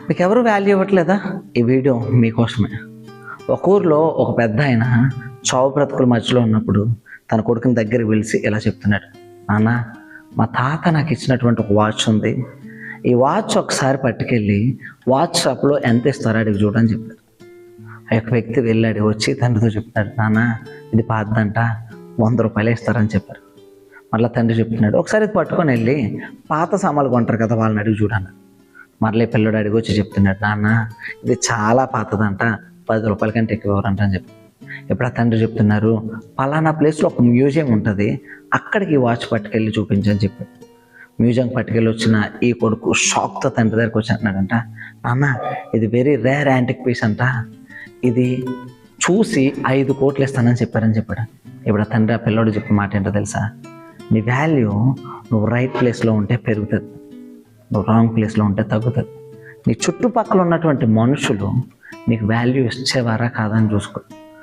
మీకు ఎవరు వాల్యూ ఇవ్వట్లేదా? ఈ వీడియో మీకోసమే. ఒక ఊర్లో ఒక పెద్ద ఆయన చావు బ్రతుకుల మధ్యలో ఉన్నప్పుడు తన కొడుకుని దగ్గరికి పిలిచి ఇలా చెప్తున్నాడు, నాన్న, మా తాత నాకు ఇచ్చినటువంటి ఒక వాచ్ ఉంది, ఈ వాచ్ ఒకసారి పట్టుకెళ్ళి వాచ్ షాప్లో ఎంత ఇస్తారో అడిగి చూడని చెప్పారు. ఆ యొక్క వ్యక్తి వెళ్ళాడు, వచ్చి తండ్రితో చెప్తున్నాడు, నాన్న ఇది పాతదంట, 100 రూపాయలు ఇస్తారని చెప్పారు. మళ్ళీ తండ్రి చెప్తున్నాడు, ఒకసారి ఇది పట్టుకొని వెళ్ళి పాత సామాన్లు కొంటారు కదా వాళ్ళని అడిగి చూడన్న. మరలే పిల్లడు అడిగి వచ్చి చెప్తున్నాడు, నాన్న ఇది చాలా పాతదంట, 10 రూపాయల కంటే ఎక్కువ ఎవరంట అని చెప్పి. ఇప్పుడు ఆ తండ్రి చెప్తున్నారు, పలానా ప్లేస్లో ఒక మ్యూజియం ఉంటుంది, అక్కడికి ఈ వాచ్ పట్టుకెళ్ళి చూపించని చెప్పాడు. మ్యూజియం పట్టుకెళ్ళి వచ్చిన ఈ కొడుకు షాక్తో తండ్రి దగ్గరికి వచ్చి అంటున్నాడంట, నాన్న ఇది వెరీ రేర్ యాంటిక్ పీస్ అంట, ఇది చూసి 5 కోట్లు ఇస్తానని చెప్పారని చెప్పాడు. ఇప్పుడు ఆ తండ్రి ఆ పిల్లోడు చెప్పిన మాట ఏంటో తెలుసా? నీ వాల్యూ నువ్వు రైట్ ప్లేస్లో ఉంటే పెరుగుతుంది, నువ్వు రాంగ్ ప్లేస్లో ఉంటే తగ్గుతుంది. నీ చుట్టుపక్కల ఉన్నటువంటి మనుషులు నీకు వాల్యూ ఇచ్చేవారా కాదని చూసుకో.